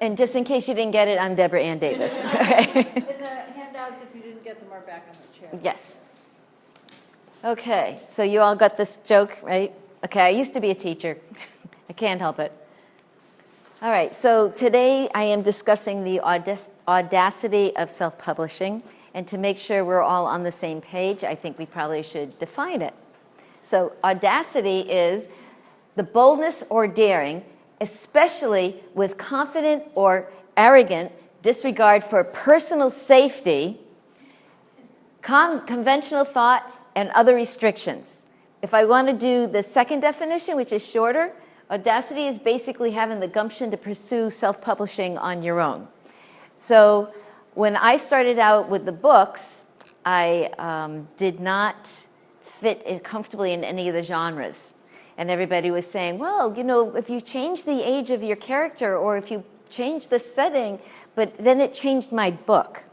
And just in case you didn't get it, I'm Deborah Ann Davis. Okay. And the handouts, if you didn't get them, are back on the chair. Yes. Okay, so you all got this joke, right? Okay, I used to be a teacher. I can't help it. All right, so today I am discussing the audacity of self-publishing. And to make sure we're all on the same page, I think we probably should define it. So audacity is the boldness or daring, especially with confident or arrogant disregard for personal safety, conventional thought, and other restrictions. If I want to do the second definition, which is shorter, audacity is basically having the gumption to pursue self-publishing on your own. So when I started out with the books, I did not fit comfortably in any of the genres. And everybody was saying, well, you know, if you change the age of your character or if you change the setting, but then it changed my book.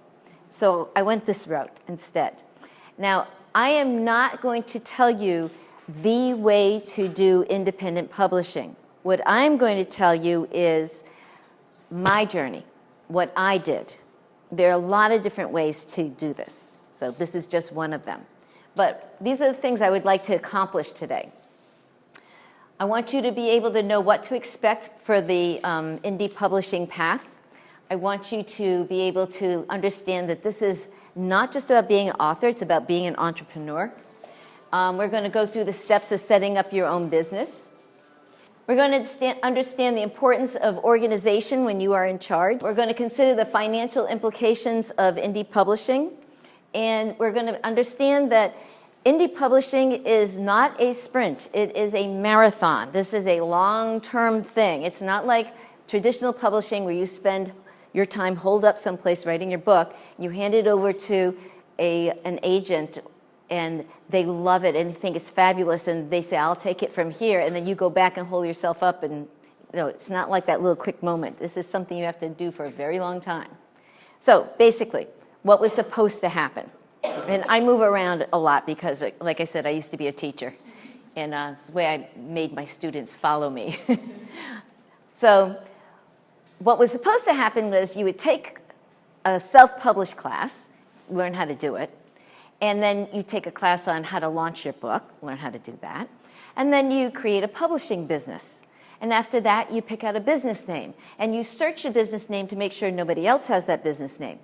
So I went this route instead. Now, I am not going to tell you the way to do independent publishing. What I'm going to tell you is my journey, what I did. There are a lot of different ways to do this. So this is just one of them. But these are the things I would like to accomplish today. I want you to be able to know what to expect for the indie publishing path. I want you to be able to understand that this is not just about being an author, it's about being an entrepreneur. We're going to go through the steps of setting up your own business. We're going to understand the importance of organization when you are in charge. We're going to consider the financial implications of indie publishing. And we're going to understand that indie publishing is not a sprint, it is a marathon. This is a long-term thing. It's not like traditional publishing where you spend your time holed up someplace writing your book, you hand it over to an agent and they love it and think it's fabulous and they say, I'll take it from here, and then you go back and hold yourself up, and it's not like that little quick moment. This is something you have to do for a very long time. So basically, what was supposed to happen? And I move around a lot because, like I said, I used to be a teacher. And it's the way I made my students follow me. So what was supposed to happen was you would take a self-published class, learn how to do it. And then you take a class on how to launch your book, learn how to do that. And then you create a publishing business. And after that, you pick out a business name. And you search a business name to make sure nobody else has that business name.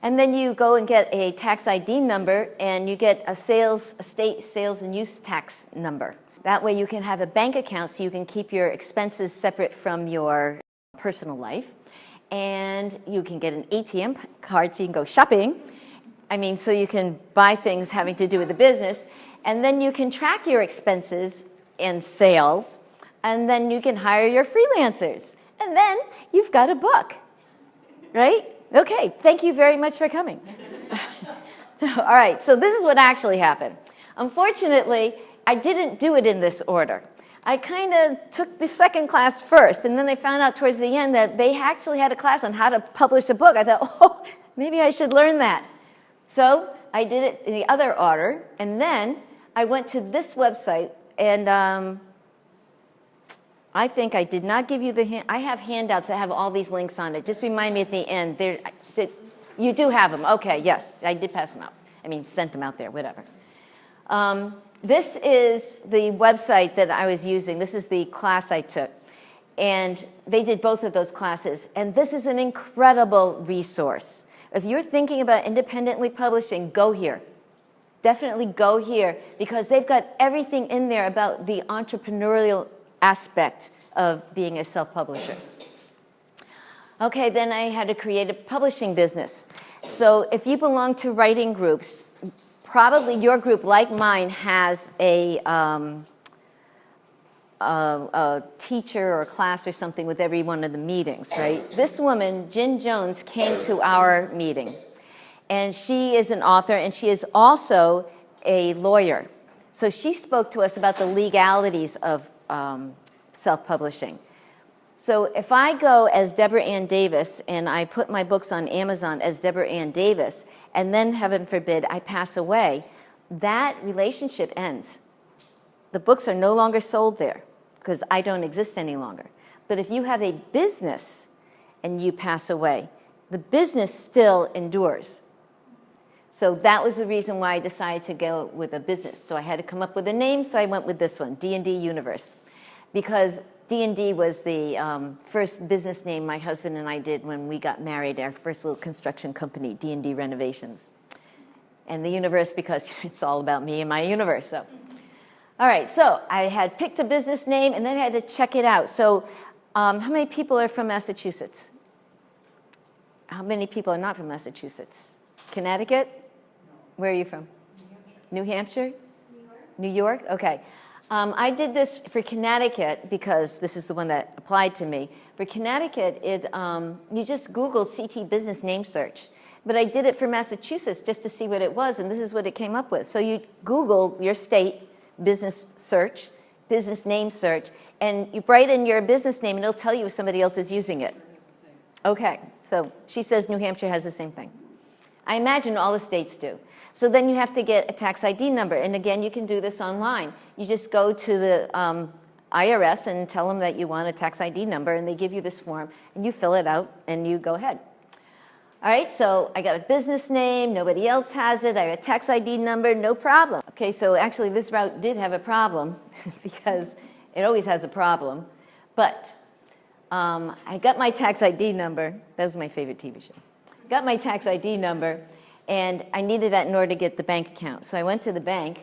And then you go and get a tax ID number, and you get a state sales and use tax number. That way you can have a bank account so you can keep your expenses separate from your personal life. And you can get an ATM card so you can go shopping. So you can buy things having to do with the business. And then you can track your expenses and sales. And then you can hire your freelancers. And then you've got a book, right? Okay, thank you very much for coming. All right, so this is what actually happened. Unfortunately, I didn't do it in this order. I kind of took the second class first, and then they found out towards the end that they actually had a class on how to publish a book. I thought, oh, maybe I should learn that. So I did it in the other order, and then I went to this website, and I think I did not give you I have handouts that have all these links on it. Just remind me at the end. You do have them. Okay, yes, I did pass them out. Sent them out there, whatever. This is the website that I was using. This is the class I took. And they did both of those classes. And this is an incredible resource. If you're thinking about independently publishing, go here. Definitely go here, because they've got everything in there about the entrepreneurial aspect of being a self-publisher. Okay, then I had to create a publishing business. So if you belong to writing groups, probably your group, like mine, has a teacher or a class or something with every one of the meetings, right? This woman, Jen Jones, came to our meeting. And she is an author, and she is also a lawyer. So she spoke to us about the legalities of self-publishing. So if I go as Deborah Ann Davis and I put my books on Amazon as Deborah Ann Davis, and then, heaven forbid, I pass away, that relationship ends. The books are no longer sold there because I don't exist any longer. But if you have a business and you pass away, the business still endures. So that was the reason why I decided to go with a business. So I had to come up with a name, so I went with this one, D&D Universe. Because D&D was the first business name my husband and I did when we got married, our first little construction company, D&D Renovations. And the universe because it's all about me and my universe. So, all right, so I had picked a business name and then I had to check it out. So how many people are from Massachusetts? How many people are not from Massachusetts? Connecticut? Where are you from? New Hampshire? New York? Okay. I did this for Connecticut because this is the one that applied to me. For Connecticut, you just Google CT business name search. But I did it for Massachusetts just to see what it was, and this is what it came up with. So you Google your state business search, business name search, and you write in your business name, and it'll tell you if somebody else is using it. Okay, so she says New Hampshire has the same thing. I imagine all the states do. So then you have to get a tax ID number, and again, you can do this online. You just go to the IRS and tell them that you want a tax ID number, and they give you this form, and you fill it out, and you go ahead. All right, so I got a business name, nobody else has it, I have a tax ID number, no problem. Okay, so actually this route did have a problem because it always has a problem, but I got my tax ID number. That was my favorite TV show. Got my tax ID number, and I needed that in order to get the bank account. So I went to the bank,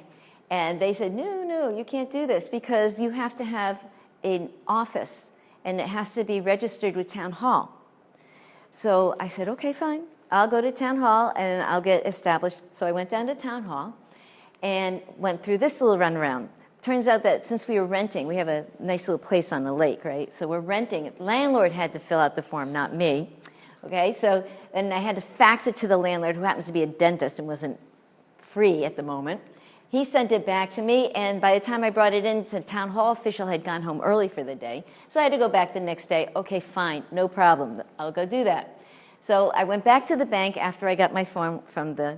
and they said, no, you can't do this because you have to have an office, and it has to be registered with town hall. So I said, okay, fine. I'll go to town hall and I'll get established. So I went down to town hall and went through this little runaround. Turns out that since we were renting, we have a nice little place on the lake, right? So we're renting. Landlord had to fill out the form, not me. Okay, so then I had to fax it to the landlord, who happens to be a dentist and wasn't free at the moment. He sent it back to me, and by the time I brought it in, the town hall official had gone home early for the day. So I had to go back the next day. Okay, fine, no problem. I'll go do that. So I went back to the bank after I got my form from the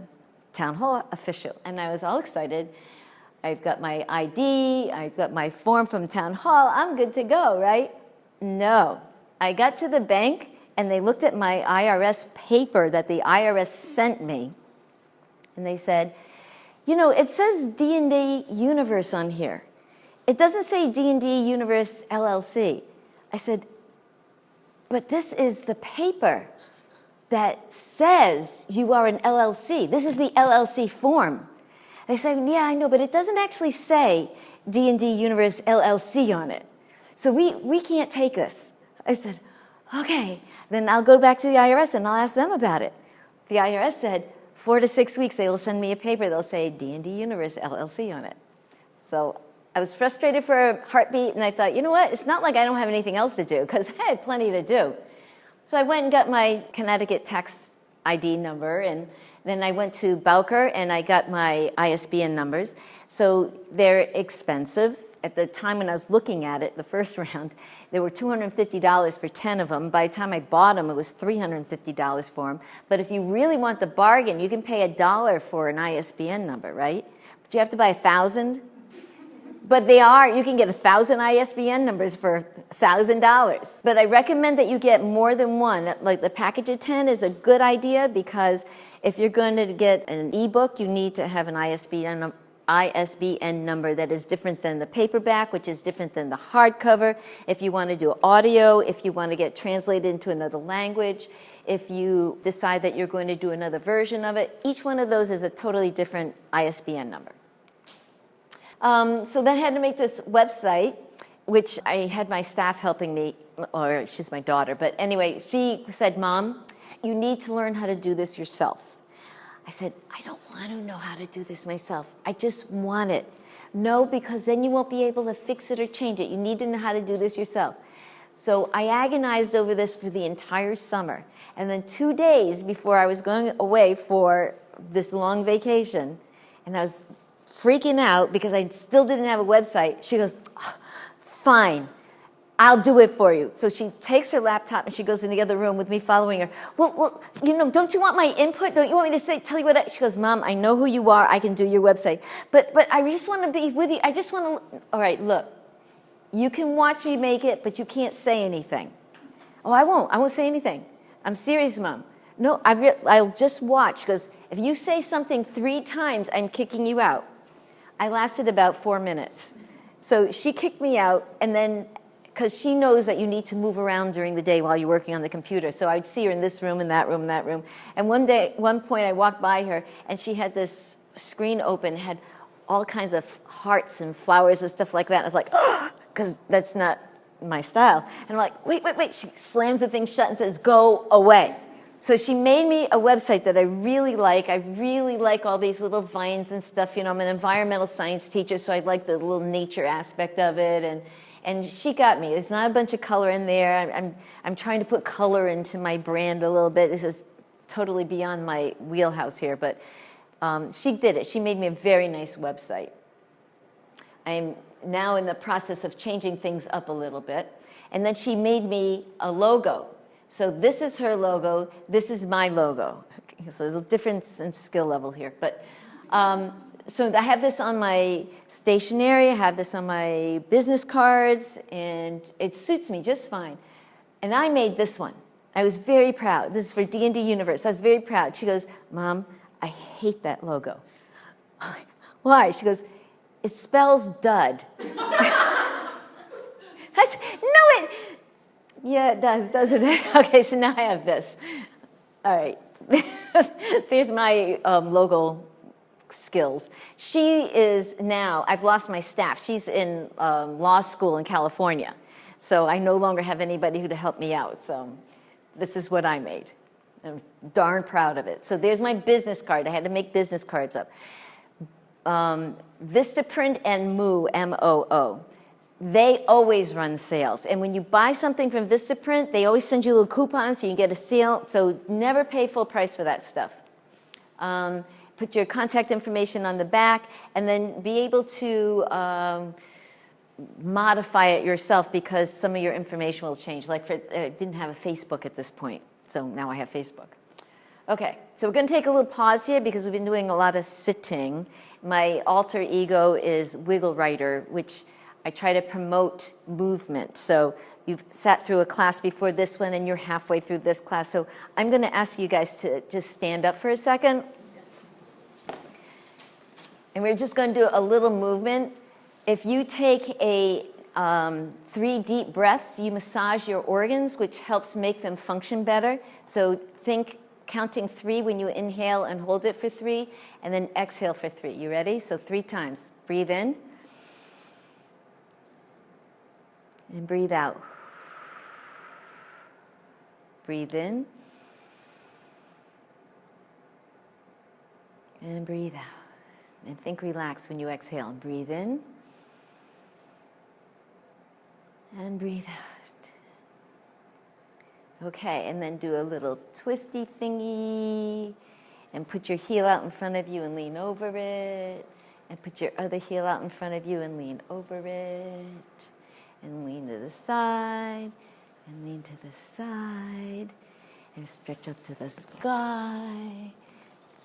town hall official, and I was all excited. I've got my ID, I've got my form from town hall, I'm good to go, right? No. I got to the bank, and they looked at my IRS paper that the IRS sent me, and they said, you know, it says D&D Universe on here. It doesn't say D&D Universe LLC. I said, but this is the paper that says you are an LLC. This is the LLC form. They said, yeah, I know, but it doesn't actually say D&D Universe LLC on it. So we can't take this. I said, okay, then I'll go back to the IRS and I'll ask them about it. The IRS said, 4 to 6 weeks, they will send me a paper. They'll say D&D Universe LLC on it. So I was frustrated for a heartbeat, and I thought, you know what? It's not like I don't have anything else to do, because I had plenty to do. So I went and got my Connecticut tax ID number, and then I went to Bowker, and I got my ISBN numbers. So they're expensive. At the time when I was looking at it, the first round, they were $250 for 10 of them. By the time I bought them, it was $350 for them. But if you really want the bargain, you can pay $1 for an ISBN number, right? But you have to buy 1,000. But you can get 1,000 ISBN numbers for $1,000. But I recommend that you get more than one. Like the package of 10 is a good idea, because if you're going to get an ebook, you need to have an ISBN number that is different than the paperback, which is different than the hardcover. If you want to do audio, if you want to get translated into another language, if you decide that you're going to do another version of it, each one of those is a totally different ISBN number. So then I had to make this website, which I had my staff helping me, or she's my daughter, but anyway, she said, Mom, you need to learn how to do this yourself. I said, I don't want to know how to do this myself. I just want it. No, because then you won't be able to fix it or change it. You need to know how to do this yourself. So I agonized over this for the entire summer. And then 2 days before I was going away for this long vacation, and I was freaking out because I still didn't have a website, she goes, oh, fine, I'll do it for you. So she takes her laptop and she goes in the other room with me following her. Well, you know, don't you want my input? Don't you want me to tell you what she goes, Mom, I know who you are. I can do your website. But I just want to be with you. I just want to, all right, look, you can watch me make it, but you can't say anything. Oh, I won't say anything. I'm serious, Mom. No, I'll just watch, because if you say something 3 times, I'm kicking you out. I lasted about 4 minutes. So she kicked me out, and then, because she knows that you need to move around during the day while you're working on the computer. So I'd see her in this room, in that room, in that room. And one point I walked by her, and she had this screen open, had all kinds of hearts and flowers and stuff like that. I was like, oh, because that's not my style. And I'm like, wait. She slams the thing shut and says, go away. So she made me a website that I really like. I really like all these little vines and stuff. You know, I'm an environmental science teacher, so I like the little nature aspect of it. And she got me. There's not a bunch of color in there. I'm trying to put color into my brand a little bit. This is totally beyond my wheelhouse here, but she did it. She made me a very nice website. I'm now in the process of changing things up a little bit. And then she made me a logo. So this is her logo, this is my logo. Okay, so there's a difference in skill level here. But so I have this on my stationery, I have this on my business cards, and it suits me just fine. And I made this one. I was very proud. This is for D&D Universe. I was very proud. She goes, Mom, I hate that logo. Why? She goes, it spells dud. Yeah, it does, doesn't it? Okay, so now I have this. All right. There's my logo skills. She is now, I've lost my staff. She's in law school in California. So I no longer have anybody who to help me out. So this is what I made. I'm darn proud of it. So there's my business card. I had to make business cards up. Vistaprint and Moo, M-O-O. They always run sales. And when you buy something from Vistaprint, they always send you little coupons so you can get a sale. So never pay full price for that stuff. Put your contact information on the back, and then be able to modify it yourself, because some of your information will change. Like I didn't have a Facebook at this point, so now I have Facebook. Okay, so we're going to take a little pause here because we've been doing a lot of sitting. My alter ego is Wiggle Writer, which I try to promote movement. So you've sat through a class before this one, and you're halfway through this class. So I'm going to ask you guys to just stand up for a second. And we're just going to do a little movement. If you take 3 deep breaths, you massage your organs, which helps make them function better. So think counting 3 when you inhale and hold it for 3, and then exhale for 3. You ready? So 3 times. Breathe in. And breathe out. Breathe in. And breathe out. And think relax when you exhale. Breathe in. And breathe out. Okay, and then do a little twisty thingy. And put your heel out in front of you and lean over it. And put your other heel out in front of you and lean over it. And lean to the side, and lean to the side, and stretch up to the sky,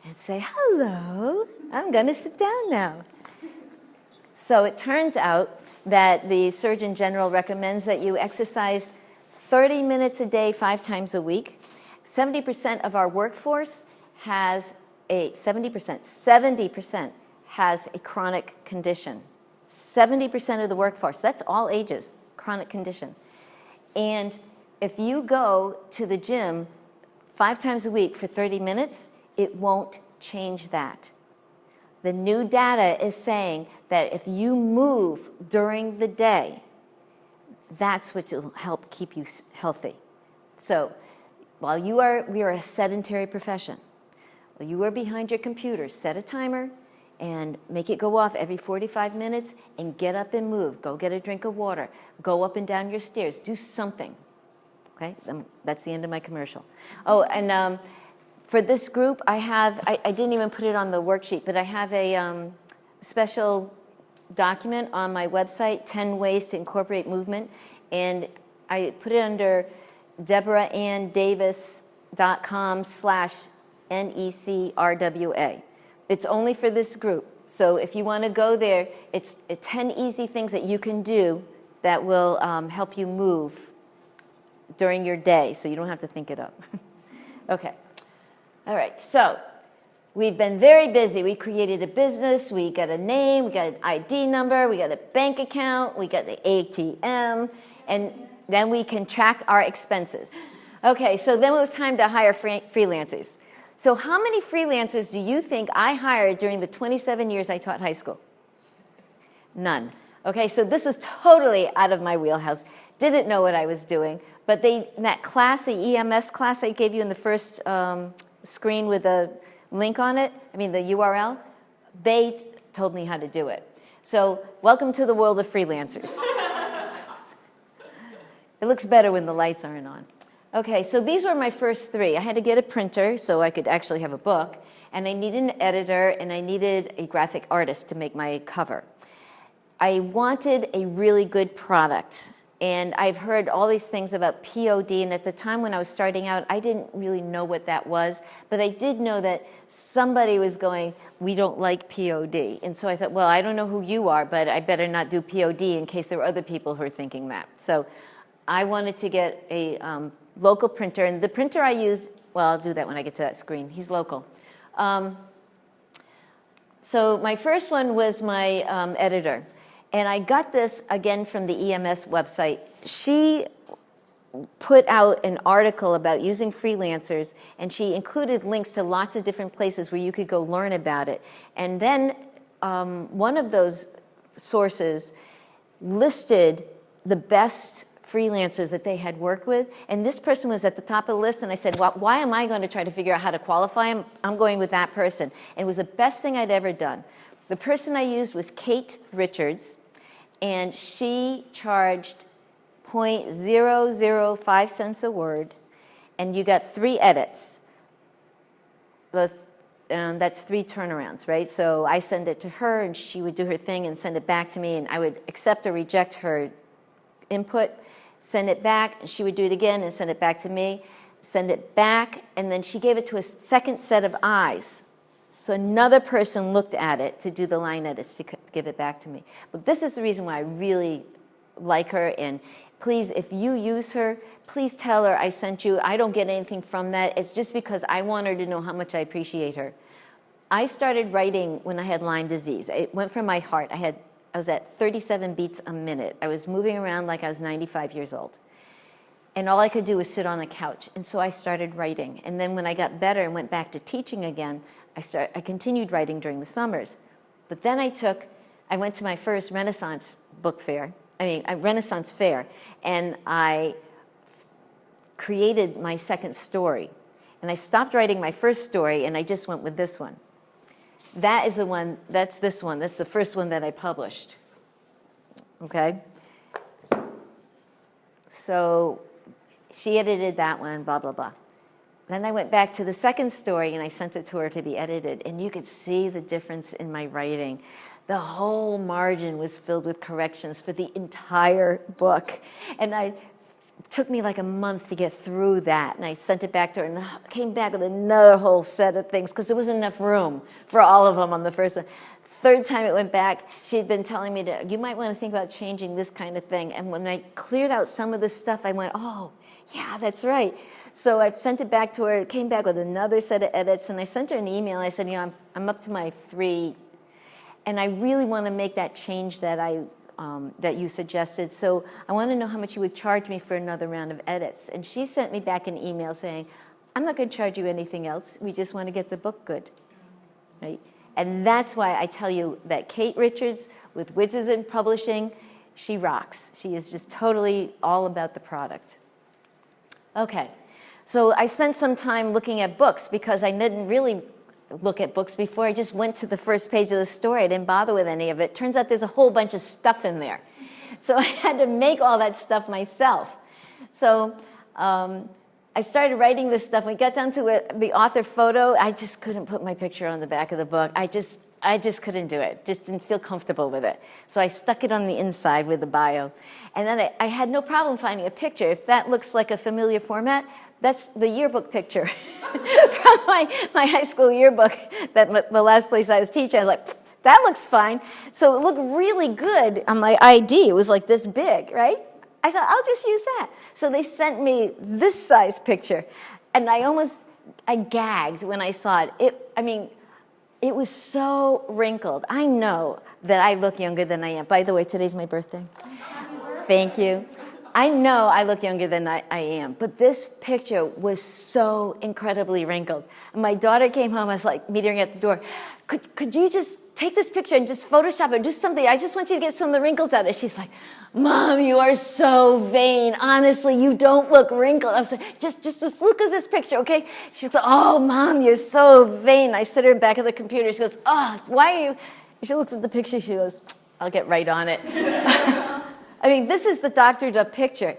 and say, hello, I'm going to sit down now. So it turns out that the Surgeon General recommends that you exercise 30 minutes a day, 5 times a week. 70% of our workforce has 70% has a chronic condition. 70% of the workforce, that's all ages, chronic condition. And if you go to the gym 5 times a week for 30 minutes, it won't change that. The new data is saying that if you move during the day, that's what will help keep you healthy. So while we are a sedentary profession, while you are behind your computer, set a timer, and make it go off every 45 minutes, and get up and move. Go get a drink of water. Go up and down your stairs. Do something. Okay, that's the end of my commercial. Oh, and for this group, I didn't even put it on the worksheet, but I have a special document on my website, 10 ways to incorporate movement, and I put it under DeborahAnnDavis.com/NECRWA. It's only for this group. So if you want to go there, it's 10 easy things that you can do that will help you move during your day, so you don't have to think it up. Okay. All right, so we've been very busy. We created a business, we got a name, we got an ID number, we got a bank account, we got the ATM, and then we can track our expenses. Okay, so then it was time to hire freelancers. So how many freelancers do you think I hired during the 27 years I taught high school? None. Okay, so this was totally out of my wheelhouse. Didn't know what I was doing, but in that class, the EMS class I gave you in the first screen with a link on it, the URL, they told me how to do it. So welcome to the world of freelancers. It looks better when the lights aren't on. Okay, so these were my first three. I had to get a printer so I could actually have a book, and I needed an editor, and I needed a graphic artist to make my cover. I wanted a really good product, and I've heard all these things about POD, and at the time when I was starting out, I didn't really know what that was, but I did know that somebody was going, we don't like POD. And so I thought, well, I don't know who you are, but I better not do POD in case there were other people who are thinking that. So I wanted to get a local printer, and the printer I used, well, I'll do that when I get to that screen. He's local. So my first one was my editor. And I got this, again, from the EMS website. She put out an article about using freelancers, and she included links to lots of different places where you could go learn about it. And then one of those sources listed the best freelancers that they had worked with, and this person was at the top of the list, and I said, well, why am I going to try to figure out how to qualify him? I'm going with that person. And it was the best thing I'd ever done. The person I used was Kate Richards, and she charged 0.005 cents a word, and you got 3 edits. That's 3 turnarounds, right? So I send it to her, and she would do her thing and send it back to me, and I would accept or reject her input, send it back, and she would do it again and send it back to me, send it back, and then she gave it to a second set of eyes. So another person looked at it to do the line edits to give it back to me. But this is the reason why I really like her, and please, if you use her, please tell her I sent you. I don't get anything from that. It's just because I want her to know how much I appreciate her. I started writing when I had Lyme disease. It went from my heart. I was at 37 beats a minute. I was moving around like I was 95 years old. And all I could do was sit on the couch. And so I started writing. And then when I got better and went back to teaching again, I continued writing during the summers. But then I went to my first Renaissance Renaissance fair, and I created my second story. And I stopped writing my first story, and I just went with this one. That is the one, that's this one. That's the first one that I published. Okay? So she edited that one, blah, blah, blah. Then I went back to the second story, and I sent it to her to be edited. And you could see the difference in my writing. The whole margin was filled with corrections for the entire book. And it took me like a month to get through that. And I sent it back to her, and came back with another whole set of things, because there wasn't enough room for all of them on the first one. Third time it went back, she had been telling me, you might want to think about changing this kind of thing. And when I cleared out some of this stuff, I went, oh, yeah, that's right. So I sent it back to her. It came back with another set of edits, and I sent her an email. I said, I'm up to my 3, and I really want to make that change that that you suggested. So I want to know how much you would charge me for another round of edits. And she sent me back an email saying, I'm not going to charge you anything else. We just want to get the book good. Right? And that's why I tell you that Kate Richards with Wizards in Publishing, she rocks. She is just totally all about the product. Okay. So I spent some time looking at books, because I didn't really look at books before. I just went to the first page of the story. I didn't bother with any of it. Turns out there's a whole bunch of stuff in there. So I had to make all that stuff myself. So I started writing this stuff. When we got down to the author photo, I just couldn't put my picture on the back of the book. I just couldn't do it. Just didn't feel comfortable with it. So I stuck it on the inside with the bio. And then I had no problem finding a picture. If that looks like a familiar format, that's the yearbook picture from my high school yearbook, the last place I was teaching. I was like, that looks fine. So it looked really good on my ID. It was like this big, right? I thought, I'll just use that. So they sent me this size picture, and I gagged when I saw it. I mean, it was so wrinkled. I know that I look younger than I am. By the way, today's my birthday. Thank you. I know I look younger than I am, but this picture was so incredibly wrinkled. And my daughter came home, I was like meeting her at the door. Could you just take this picture and just Photoshop it, do something? I just want you to get some of the wrinkles out of it. She's like, Mom, you are so vain. Honestly, you don't look wrinkled. I was like, just look at this picture, okay? She's like, oh, Mom, you're so vain. I sit her back at the computer. She goes, oh, why are you? She looks at the picture. She goes, I'll get right on it. I mean, this is the doctored up picture.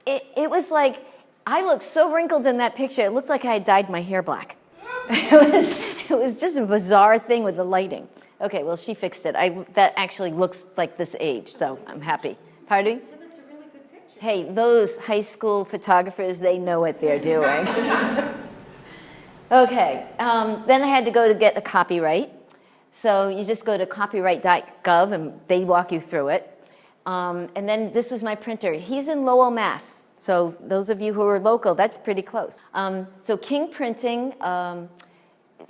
It was like, I looked so wrinkled in that picture. It looked like I had dyed my hair black. It was just a bizarre thing with the lighting. Okay, well, she fixed it. That actually looks like this age, so I'm happy. Pardon? So that's a really good picture. Hey, those high school photographers, they know what they're doing. Okay, then I had to go to get a copyright. So you just go to copyright.gov and they walk you through it. And then this is my printer. He's in Lowell, Mass. So those of you who are local, that's pretty close. So King Printing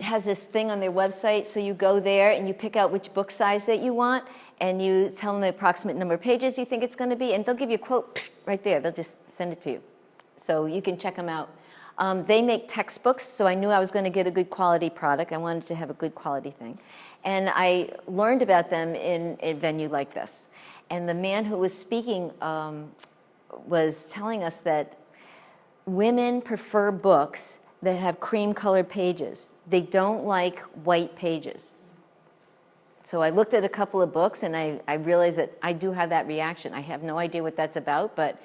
has this thing on their website. So you go there and you pick out which book size that you want, and you tell them the approximate number of pages you think it's going to be, and they'll give you a quote right there. They'll just send it to you. So you can check them out. They make textbooks, so I knew I was going to get a good quality product. I wanted to have a good quality thing. And I learned about them in a venue like this. And the man who was speaking was telling us that women prefer books that have cream-colored pages. They don't like white pages. So I looked at a couple of books, and I realized that I do have that reaction. I have no idea what that's about, but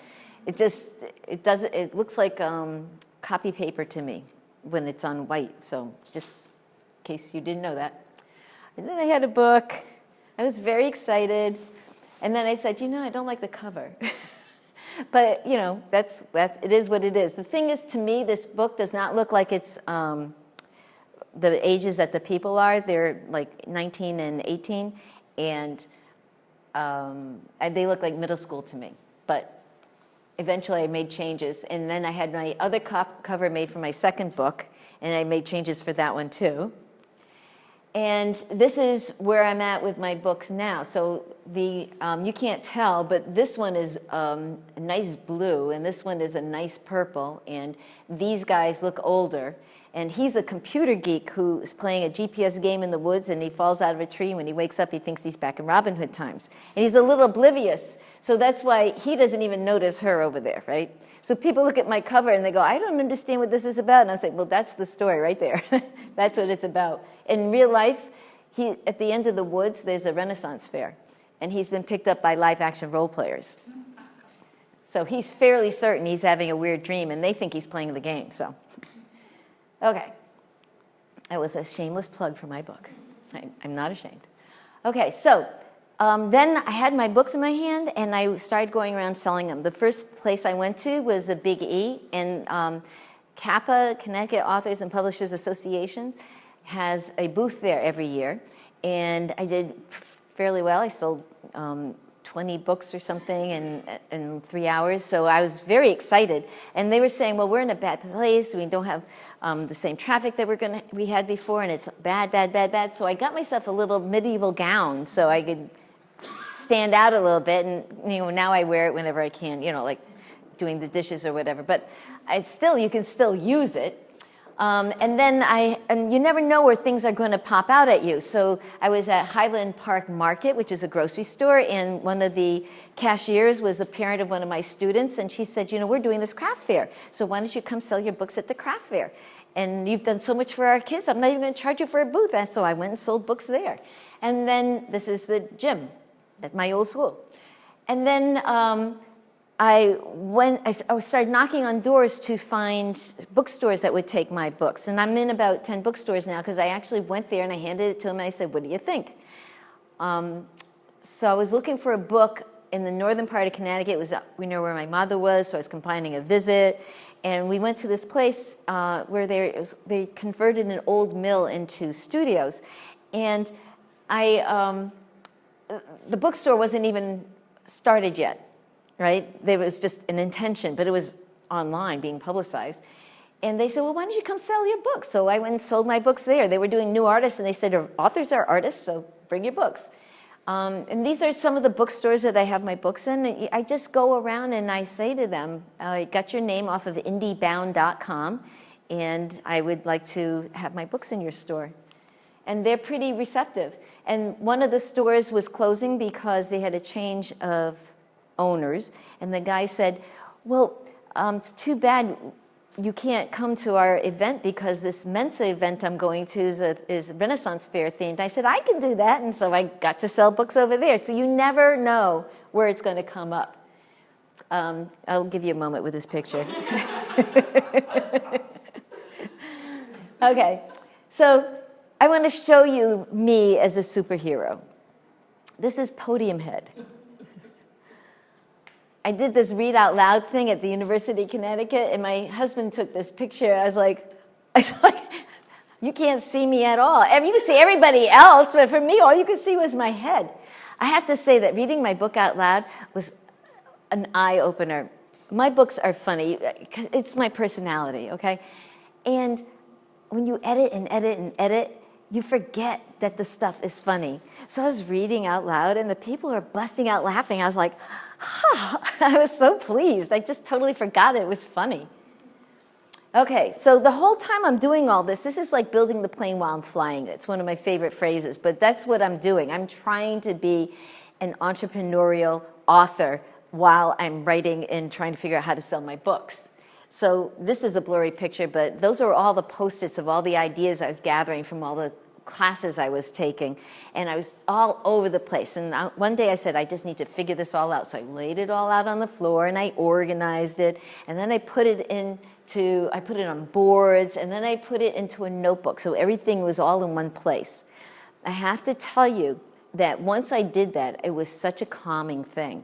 it looks like copy paper to me when it's on white. So just in case you didn't know that. And then I had a book. I was very excited. And then I said, I don't like the cover. But, it is what it is. The thing is, to me, this book does not look like it's the ages that the people are. They're like 19 and 18. And they look like middle school to me. But eventually I made changes. And then I had my other cover made for my second book. And I made changes for that one, too. And this is where I'm at with my books now. So you can't tell, but this one is a nice blue, and this one is a nice purple, and these guys look older. And he's a computer geek who's playing a GPS game in the woods, and he falls out of a tree. When he wakes up, he thinks he's back in Robin Hood times. And he's a little oblivious, so that's why he doesn't even notice her over there, right? So people look at my cover, and they go, I don't understand what this is about. And I say, well, that's the story right there. That's what it's about. In real life, at the end of the woods, there's a Renaissance fair, and he's been picked up by live-action role players. So he's fairly certain he's having a weird dream, and they think he's playing the game. So, okay, that was a shameless plug for my book. I'm not ashamed. Okay, so then I had my books in my hand, and I started going around selling them. The first place I went to was a Big E, and CAPA, Connecticut Authors and Publishers Association, has a booth there every year, and I did fairly well. I sold 20 books or something in 3 hours, so I was very excited. And they were saying, well, we're in a bad place. We don't have the same traffic that we had before, and it's bad, bad, bad, bad. So I got myself a little medieval gown so I could stand out a little bit, and now I wear it whenever I can, like doing the dishes or whatever. But you can still use it. And then you never know where things are going to pop out at you. So I was at Highland Park Market, which is a grocery store, and one of the cashiers was a parent of one of my students, and she said, we're doing this craft fair, so why don't you come sell your books at the craft fair? And you've done so much for our kids, I'm not even going to charge you for a booth. And so I went and sold books there. And then this is the gym at my old school. And then I started knocking on doors to find bookstores that would take my books. And I'm in about 10 bookstores now because I actually went there and I handed it to them and I said, what do you think? So I was looking for a book in the northern part of Connecticut. We know where my mother was, so I was combining a visit. And we went to this place where they converted an old mill into studios. And the bookstore wasn't even started yet. right? There was just an intention, but it was online being publicized. And they said, well, why don't you come sell your books? So I went and sold my books there. They were doing new artists, and they said, authors are artists, so bring your books. And these are some of the bookstores that I have my books in. And I just go around and I say to them, I got your name off of indiebound.com, and I would like to have my books in your store. And they're pretty receptive. And one of the stores was closing because they had a change of owners. And the guy said, well, it's too bad you can't come to our event because this Mensa event I'm going to is Renaissance Fair themed. I said, I can do that. And so I got to sell books over there. So you never know where it's going to come up. I'll give you a moment with this picture. Okay, so I want to show you me as a superhero. This is Podium Head. I did this read out loud thing at the University of Connecticut, and my husband took this picture. I was like, you can't see me at all. I mean, you can see everybody else, but for me, all you could see was my head. I have to say that reading my book out loud was an eye-opener. My books are funny. It's my personality, okay? And when you edit and edit and edit, you forget that the stuff is funny. So I was reading out loud, and the people were busting out laughing. I was like, huh. I was so pleased. I just totally forgot it was funny. Okay, so the whole time I'm doing all this is like building the plane while I'm flying. It's one of my favorite phrases, but that's what I'm doing. I'm trying to be an entrepreneurial author while I'm writing and trying to figure out how to sell my books. So this is a blurry picture, but those are all the Post-its of all the ideas I was gathering from all the classes I was taking, and I was all over the place. And one day I said, I just need to figure this all out. So I laid it all out on the floor, and I organized it, and then I put it on boards, and then I put it into a notebook. So everything was all in one place. I have to tell you that once I did that, it was such a calming thing.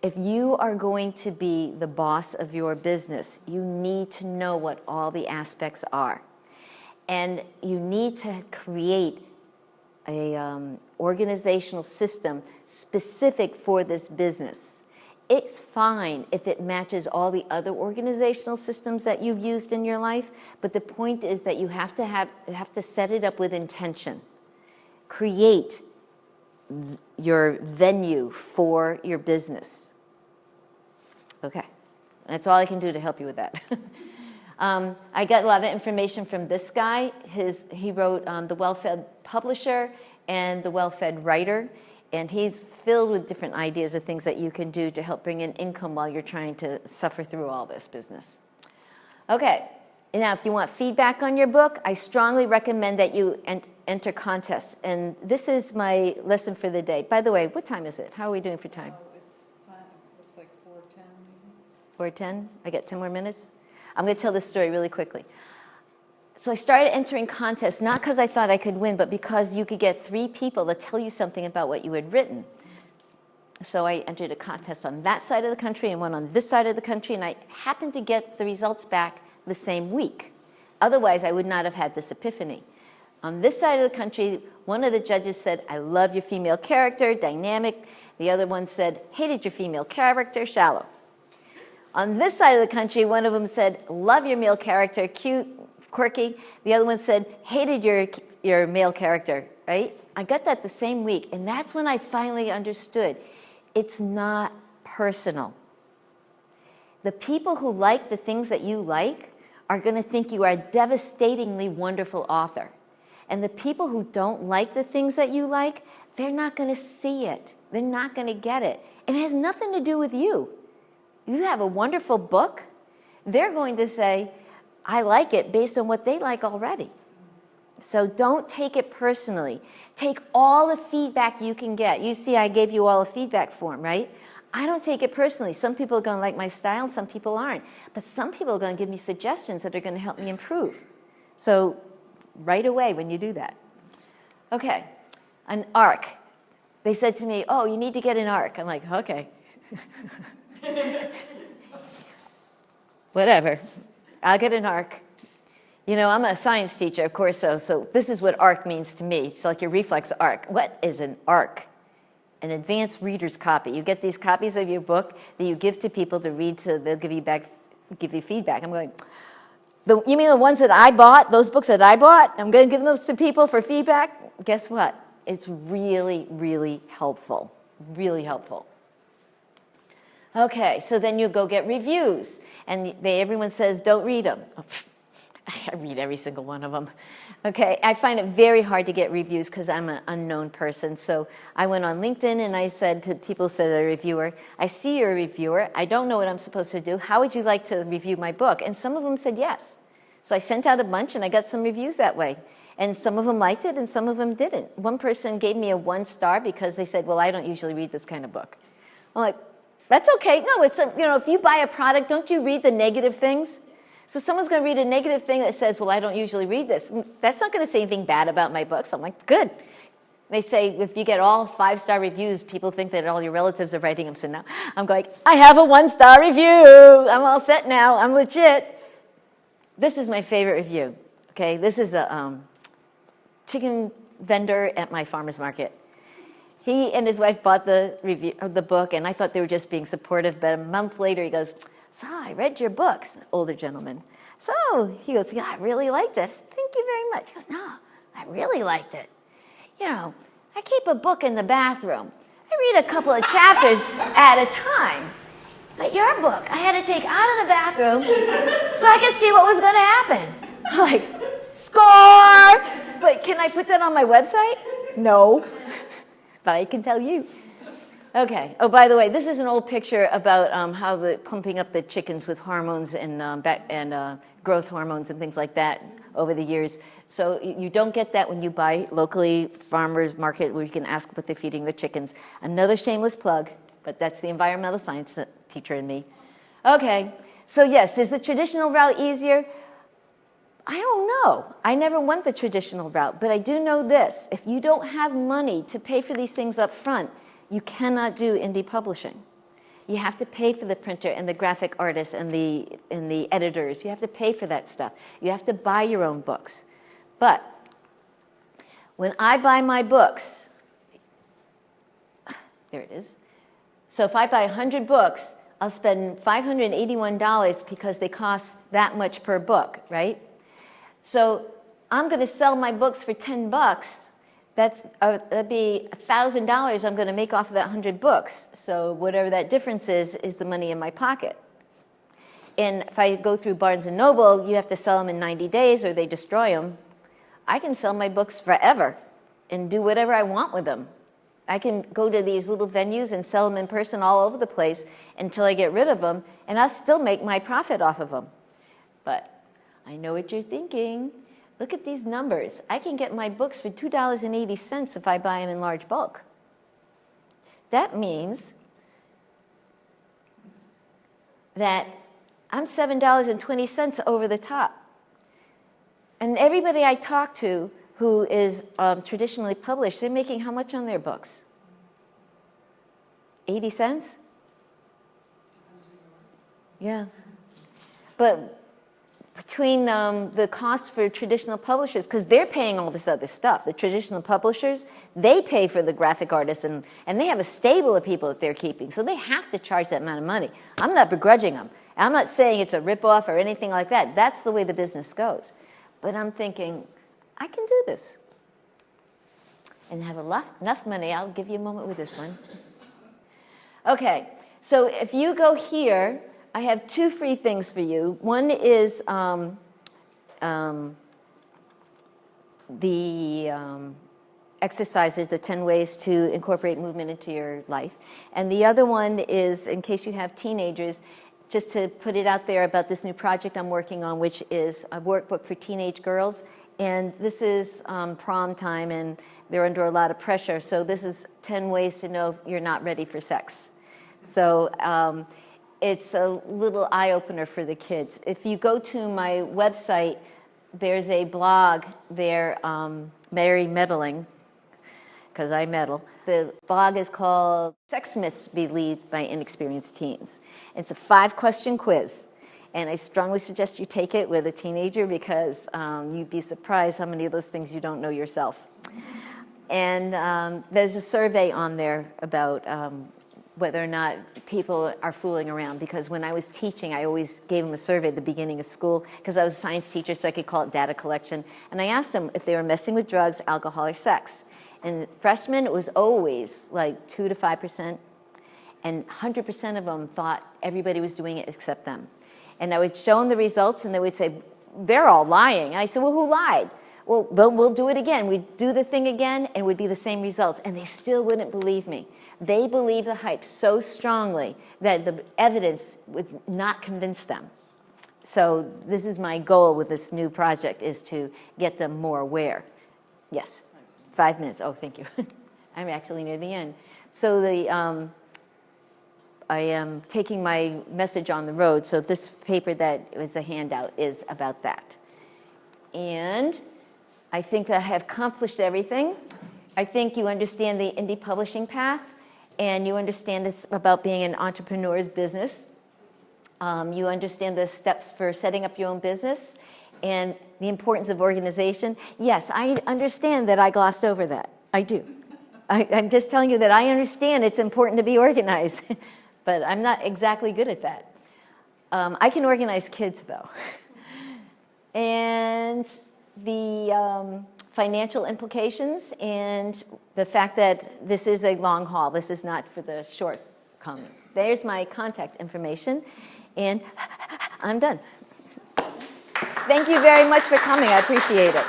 If you are going to be the boss of your business, you need to know what all the aspects are. And you need to create an organizational system specific for this business. It's fine if it matches all the other organizational systems that you've used in your life, but the point is that you have to set it up with intention. Create your venue for your business. Okay, that's all I can do to help you with that. I got a lot of information from this guy. He wrote The Well-Fed Publisher and The Well-Fed Writer, and he's filled with different ideas of things that you can do to help bring in income while you're trying to suffer through all this business. Okay, now if you want feedback on your book, I strongly recommend that you enter contests. And this is my lesson for the day. By the way, what time is it? How are we doing for time? It's fine. Looks like 4:10 maybe. 4:10? I got 10 more minutes? I'm going to tell this story really quickly. So I started entering contests, not because I thought I could win, but because you could get 3 people that tell you something about what you had written. So I entered a contest on that side of the country and one on this side of the country, and I happened to get the results back the same week. Otherwise, I would not have had this epiphany. On this side of the country, one of the judges said, I love your female character, dynamic. The other one said, hated your female character, shallow. On this side of the country, one of them said, love your male character, cute, quirky. The other one said, hated your male character, right? I got that the same week, and that's when I finally understood. It's not personal. The people who like the things that you like are going to think you are a devastatingly wonderful author. And the people who don't like the things that you like, they're not going to see it. They're not going to get it. And it has nothing to do with you. You have a wonderful book, they're going to say, I like it based on what they like already. So don't take it personally. Take all the feedback you can get. You see, I gave you all a feedback form, right? I don't take it personally. Some people are going to like my style, some people aren't. But some people are going to give me suggestions that are going to help me improve. So right away when you do that. Okay, an arc. They said to me, oh, you need to get an arc. I'm like, okay. Whatever, I'll get an arc. You know, I'm a science teacher, of course, so this is what arc means to me. It's like your reflex arc. What is an arc? an advanced reader's copy. You get these copies of your book that you give to people to read, so they'll give you feedback. I'm going, you mean the ones that I bought, those books that I bought? I'm going to give those to people for feedback? Guess what? It's really, really helpful. Really helpful. Okay, so then you go get reviews, and everyone says, don't read them. I read every single one of them. Okay, I find it very hard to get reviews because I'm an unknown person. So I went on LinkedIn and I said to people who said a reviewer, I see you're a reviewer. I don't know what I'm supposed to do. How would you like to review my book? And some of them said yes. So I sent out a bunch and I got some reviews that way. And some of them liked it and some of them didn't. One person gave me a 1 star because they said, well, I don't usually read this kind of book. I'm like, that's okay. No, it's, if you buy a product, don't you read the negative things? So someone's going to read a negative thing that says, well, I don't usually read this. That's not going to say anything bad about my books. I'm like, good. They say if you get all 5-star reviews, people think that all your relatives are writing them. So now I'm going, I have a 1-star review. I'm all set now. I'm legit. This is my favorite review. Okay, this is a chicken vendor at my farmer's market. He and his wife bought the review of the book, and I thought they were just being supportive. But a month later, he goes, so I read your books, an older gentleman. So he goes, yeah, I really liked it. Thank you very much. He goes, no, I really liked it. I keep a book in the bathroom. I read a couple of chapters at a time. But your book, I had to take out of the bathroom so I could see what was going to happen. I'm like, score! But can I put that on my website? No. But I can tell you. Okay. Oh, by the way, this is an old picture about how pumping up the chickens with hormones and growth hormones and things like that over the years. So you don't get that when you buy locally farmers market where you can ask what they're feeding the chickens. Another shameless plug, but that's the environmental science teacher in me. Okay. So yes, is the traditional route easier? I don't know. I never went the traditional route, but I do know this. If you don't have money to pay for these things up front, you cannot do indie publishing. You have to pay for the printer and the graphic artists and the editors. You have to pay for that stuff. You have to buy your own books. But when I buy my books, there it is. So if I buy 100 books, I'll spend $581 because they cost that much per book, right? So I'm going to sell my books for $10. That'd be $1,000 I'm going to make off of that 100 books. So whatever that difference is the money in my pocket. And if I go through Barnes & Noble, you have to sell them in 90 days or they destroy them. I can sell my books forever and do whatever I want with them. I can go to these little venues and sell them in person all over the place until I get rid of them, and I'll still make my profit off of them. But I know what you're thinking. Look at these numbers. I can get my books for $2.80 if I buy them in large bulk. That means that I'm $7.20 over the top. And everybody I talk to who is traditionally published, they're making how much on their books? 80 cents? Yeah. But between the cost for traditional publishers, because they're paying all this other stuff. The traditional publishers, they pay for the graphic artists, and they have a stable of people that they're keeping, so they have to charge that amount of money. I'm not begrudging them. I'm not saying it's a ripoff or anything like that. That's the way the business goes. But I'm thinking, I can do this. And have enough money. I'll give you a moment with this one. Okay, so if you go here, I have 2 free things for you. One is the exercises, the 10 ways to incorporate movement into your life. And the other one is, in case you have teenagers, just to put it out there about this new project I'm working on, which is a workbook for teenage girls. And this is prom time, and they're under a lot of pressure. So this is 10 ways to know if you're not ready for sex. So it's a little eye-opener for the kids. If you go to my website, there's a blog there, Mary Meddling, because I meddle. The blog is called Sex Myths Believed by Inexperienced Teens. It's a 5-question quiz, and I strongly suggest you take it with a teenager because you'd be surprised how many of those things you don't know yourself. There's a survey on there about whether or not people are fooling around, because when I was teaching, I always gave them a survey at the beginning of school, because I was a science teacher, so I could call it data collection. And I asked them if they were messing with drugs, alcohol, or sex. And freshmen, it was always like 2 to 5%, and 100% of them thought everybody was doing it except them. And I would show them the results, and they would say, they're all lying. And I said, well, who lied? Well, we'll do it again. We'd do the thing again, and it would be the same results. And they still wouldn't believe me. They believe the hype so strongly that the evidence would not convince them. So this is my goal with this new project, is to get them more aware. Yes, 5 minutes. Oh, thank you. I'm actually near the end. So I am taking my message on the road. So this paper that was a handout is about that. And I think I have accomplished everything. I think you understand the indie publishing path, and you understand it's about being an entrepreneur's business. You understand the steps for setting up your own business and the importance of organization. Yes, I understand that I glossed over that. I do. I'm just telling you that I understand it's important to be organized, but I'm not exactly good at that. I can organize kids, though. And the financial implications, and the fact that this is a long haul. This is not for the short coming. There's my contact information, and I'm done. Thank you very much for coming. I appreciate it.